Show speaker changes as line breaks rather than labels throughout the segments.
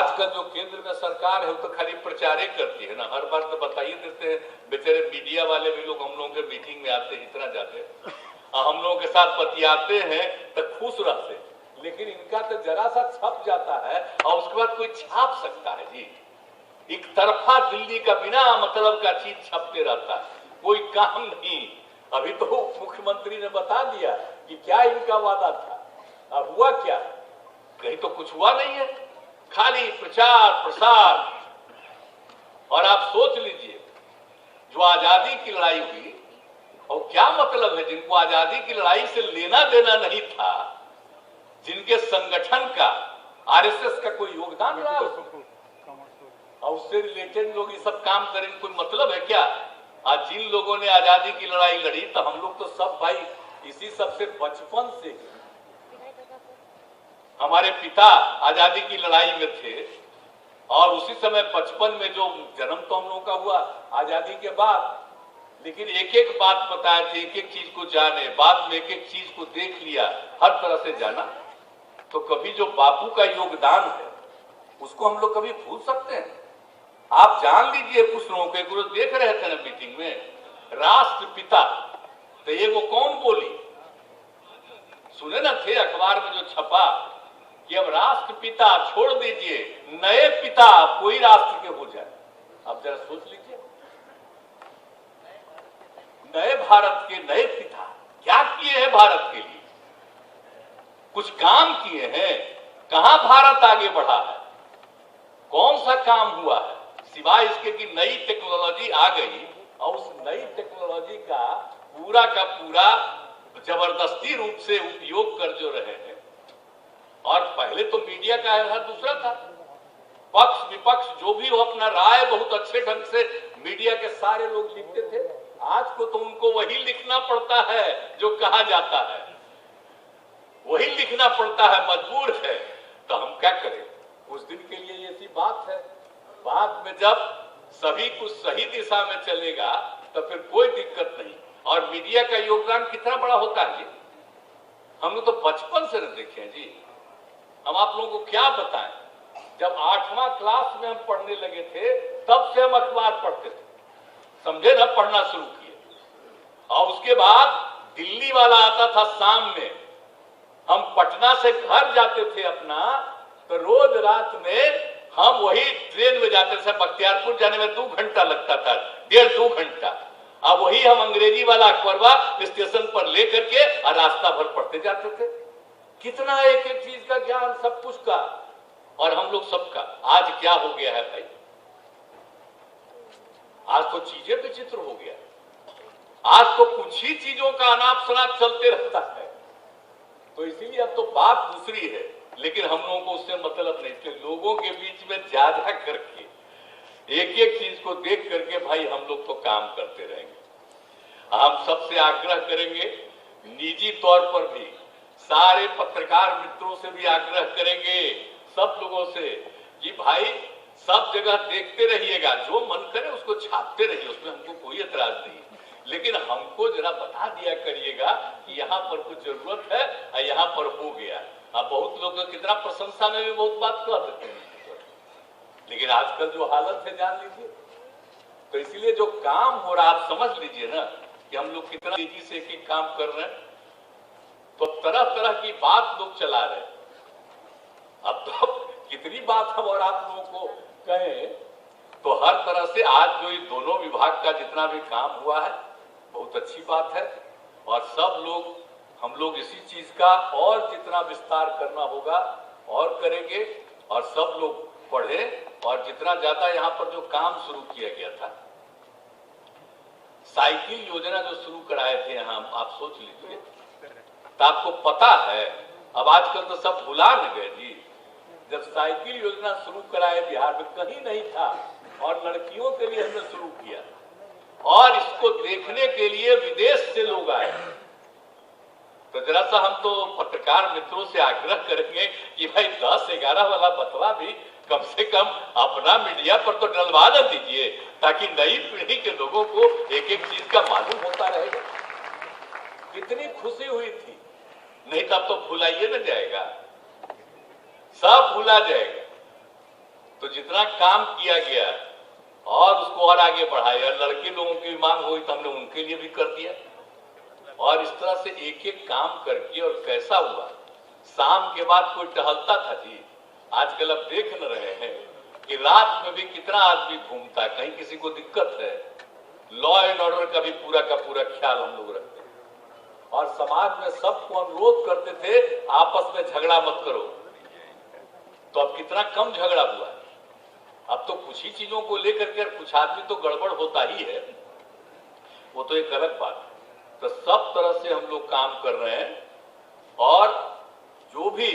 आजकल जो केंद्र में सरकार है वो तो खाली प्रचार ही करती है ना, हर बार तो बताइए देते हैं। बेचारे मीडिया वाले भी लोग हम लोगों के मीटिंग में आते हैं, इतना जाते हैं और हम लोगों के साथ बतियाते हैं तो खुश रहते हैं, लेकिन इनका तो जरा सा छप जाता है और उसके बाद कोई छाप सकता है जी। एक तरफा दिल्ली का बिना मतलब का चीज छपते रहता है, कोई काम नहीं। अभी तो मुख्यमंत्री ने बता दिया कि क्या इनका वादा था, अब हुआ क्या? कहीं तो कुछ हुआ नहीं है, खाली प्रचार प्रसार। और आप सोच लीजिए, जो आजादी की लड़ाई हुई और क्या मतलब है, जिनको आजादी की लड़ाई से लेना देना नहीं था, जिनके संगठन का आरएसएस का कोई योगदान रहा और उससे रिलेटेड लोग ये सब काम करें, कोई मतलब है क्या? आज जिन लोगों ने आजादी की लड़ाई लड़ी, तो हम लोग तो सब भाई इसी सबसे बचपन से, हमारे पिता आजादी की लड़ाई में थे और उसी समय बचपन में जो जन्म तो हम लोगों का हुआ आजादी के बाद, लेकिन एक एक बात बताए थे, एक एक चीज को जाने, बाद में एक एक चीज को देख लिया, हर तरह से जाना। तो कभी जो बापू का योगदान है उसको हम लोग कभी भूल सकते हैं? आप जान लीजिए, कुछ लोगों के गुरु देख रहे थे ना मीटिंग में, राष्ट्रपिता, तो ये वो कौन बोली? सुने ना थे अखबार में जो छपा कि अब राष्ट्रपिता छोड़ दीजिए, नए पिता कोई राष्ट्र के हो जाए। अब जरा सोच लीजिए, नए भारत के नए पिता क्या किए हैं भारत के लिए? कुछ काम किए हैं? कहां भारत आगे बढ़ा है? कौन सा काम हुआ है सिवाय इसके कि नई टेक्नोलॉजी आ गई और उस नई टेक्नोलॉजी का पूरा जबरदस्ती रूप से उपयोग कर जो रहे हैं। और पहले तो मीडिया का व्यवहार दूसरा था, पक्ष विपक्ष जो भी हो अपना राय बहुत अच्छे ढंग से मीडिया के सारे लोग लिखते थे। आज को तो उनको वही लिखना पड़ता है जो कहा जाता है, वही लिखना पड़ता है, मजबूर है। तो हम क्या करें? कुछ दिन के लिए ऐसी बात है, बाद में जब सभी कुछ सही दिशा में चलेगा तो फिर कोई दिक्कत नहीं। और मीडिया का योगदान कितना बड़ा होता है, हम लोग तो बचपन से न देखे हैं जी। हम आप लोगों को क्या बताएं, जब 8वां क्लास में हम पढ़ने लगे थे तब से हम अखबार पढ़ते थे, समझे ना, पढ़ना शुरू किए। और उसके बाद दिल्ली वाला आता था शाम में, हम पटना से घर जाते थे अपना, तो रोज रात में हम वही ट्रेन में जाते थे, बख्तियारपुर जाने में 2 घंटा लगता था, 1.5-2 घंटा। अब वही हम अंग्रेजी वाला अखबारवा स्टेशन पर लेकर के और रास्ता भर पढ़ते जाते थे। कितना एक एक चीज का ज्ञान, सब कुछ का, और हम लोग सबका। आज क्या हो गया है भाई? आज तो चीजें विचित्र हो गया। आज तो कुछ ही चीजों का अनाप शनाप चलते रहता है। तो इसीलिए अब तो बात दूसरी है, लेकिन हम लोगों को उससे मतलब नहीं। इसलिए लोगों के बीच में ज्यादा करके एक एक चीज को देख करके भाई हम लोग तो काम करते रहेंगे। हम सबसे आग्रह करेंगे, निजी तौर पर भी, सारे पत्रकार मित्रों से भी आग्रह करेंगे, सब लोगों से, कि भाई सब जगह देखते रहिएगा, जो मन करे उसको छापते रहिए, उसमें हमको कोई एतराज नहीं, लेकिन हमको जरा बता दिया करिएगा कि यहाँ पर कुछ जरूरत है और यहाँ पर हो गया। अब बहुत लोग कितना प्रशंसा में भी बहुत बात कर देते हैं, लेकिन आजकल जो हालत है जान लीजिए। तो इसीलिए जो काम हो रहा, आप समझ लीजिए ना कि हम लोग कितना तेजी से एक एक काम कर रहे हैं। तो तरह तरह की बात लोग चला रहे हैं। अब तो कितनी बात हम और आप लोगों को कहें, तो हर तरह से आज जो ये दोनों विभाग का जितना भी काम हुआ है बहुत अच्छी बात है। और सब लोग, हम लोग इसी चीज का और जितना विस्तार करना होगा और करेंगे, और सब लोग पढ़े। और जितना ज्यादा यहाँ पर जो काम शुरू किया गया था, साइकिल योजना जो शुरू कराए थे यहाँ, आप सोच लीजिए, तो आपको पता है, अब आजकल तो सब भुला न गए जी। जब साइकिल योजना शुरू कराए बिहार में, कहीं नहीं था, और लड़कियों के लिए हमने शुरू किया, और इसको देखने के लिए विदेश से लोग आए। तो जरा सा हम तो पत्रकार मित्रों से आग्रह करेंगे कि भाई 10-11 वाला बतवा भी कम से कम अपना मीडिया पर तो डलवा न दीजिए, ताकि नई पीढ़ी के लोगों को एक एक चीज का मालूम होता रहेगा। कितनी खुशी हुई थी, नहीं तब तो भुलाइए न जाएगा, सब भुला जाएगा। तो जितना काम किया गया और उसको और आगे बढ़ाया, लड़के लोगों की मांग हुई तो हमने उनके लिए भी कर दिया, और इस तरह से एक एक काम करके। और कैसा हुआ, शाम के बाद कोई टहलता था जी? आजकल अब देख न रहे हैं कि रात में भी कितना आदमी घूमता है, कहीं किसी को दिक्कत है। लॉ एंड ऑर्डर का भी पूरा का पूरा ख्याल हम लोग रखते हैं, और समाज में सबको अनुरोध करते थे आपस में झगड़ा मत करो। तो अब कितना कम झगड़ा हुआ है। अब तो कुछ ही चीजों को लेकर के कुछ आदमी तो गड़बड़ होता ही है, वो तो एक अलग बात है। तो सब तरह से हम लोग काम कर रहे हैं, और जो भी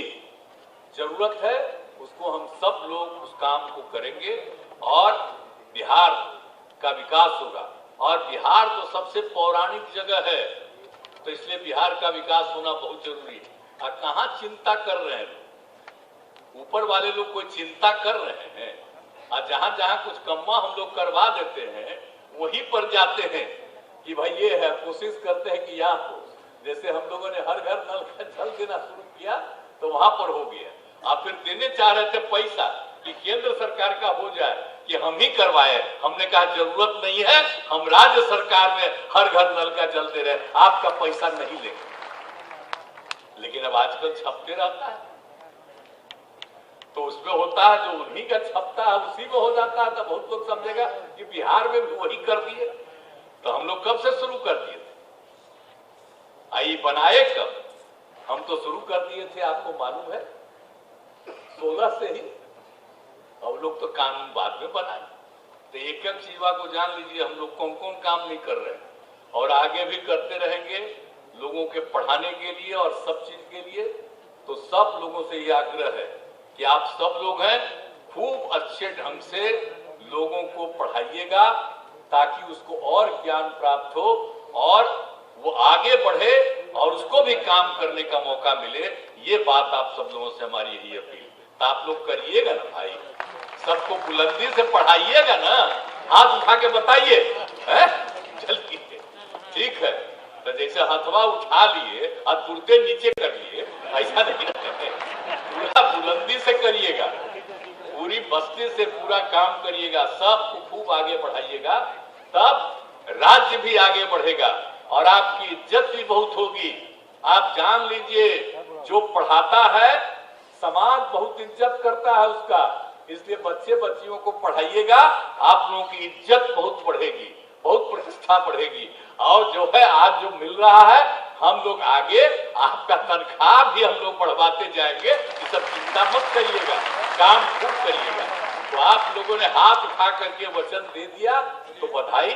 जरूरत है उसको हम सब लोग उस काम को करेंगे, और बिहार का विकास होगा। और बिहार तो सबसे पौराणिक जगह है, तो इसलिए बिहार का विकास होना बहुत जरूरी है। और कहाँ चिंता कर रहे हैं, ऊपर वाले लोग कोई चिंता कर रहे हैं, और जहां जहां कुछ कम्मा हम लोग करवा देते हैं वहीं पर जाते हैं कि भाई ये है, कोशिश करते हैं कि यहाँ हो। जैसे हम लोगों ने हर घर नल का जल देना शुरू किया तो वहां पर हो गया, और फिर देने चाह रहे थे पैसा कि केंद्र सरकार का हो जाए कि हम ही करवाए। हमने कहा जरूरत नहीं है, हम राज्य सरकार में हर घर नल का जल दे रहे हैं, आपका पैसा नहीं लेंगे। लेकिन अब आजकल छपते रहता है, तो उसमें होता है जो उन्हीं का छपता है उसी में हो जाता है। तो बहुत लोग समझेगा कि बिहार में भी वही कर दिए। तो हम लोग कब से शुरू कर दिए थे, आई बनाए कब? हम तो शुरू कर दिए थे, आपको मालूम है, 16 से ही। अब लोग तो कानून बाद में बनाए। तो एक एक चीज को जान लीजिए, हम लोग कौन कौन काम नहीं कर रहे हैं, और आगे भी करते रहेंगे लोगों के पढ़ाने के लिए और सब चीज के लिए। तो सब लोगों से ये आग्रह है कि आप सब लोग हैं, खूब अच्छे ढंग से लोगों को पढ़ाइएगा, ताकि उसको और ज्ञान प्राप्त हो और वो आगे बढ़े और उसको भी काम करने का मौका मिले। ये बात आप सब लोगों से हमारी यही अपील। तो आप लोग करिएगा ना भाई, सबको बुलंदी से पढ़ाइएगा ना, हाथ उठा के बताइए, जल्दी, ठीक है? तो जैसे हथवा उठा लिए और तुरते नीचे कर लिए, ऐसा नहीं है, पूरा बुलंदी से करिएगा, पूरी बस्ती से पूरा काम करिएगा, सबको खूब आगे बढ़ाइएगा, तब राज्य भी आगे बढ़ेगा और आपकी इज्जत भी बहुत होगी। आप जान लीजिए, जो पढ़ाता है समाज बहुत इज्जत करता है उसका, इसलिए बच्चे बच्चियों को पढ़ाइएगा, आप लोगों की इज्जत बहुत बढ़ेगी, बहुत प्रतिष्ठा बढ़ेगी। और जो है आज जो मिल रहा है, हम लोग आगे आपका तनख्वाह भी हम लोग बढ़वाते जाएंगे, ये सब चिंता मत करिएगा, काम खूब करिएगा। तो आप लोगों ने हाथ उठा करके वचन दे दिया, तो बधाई।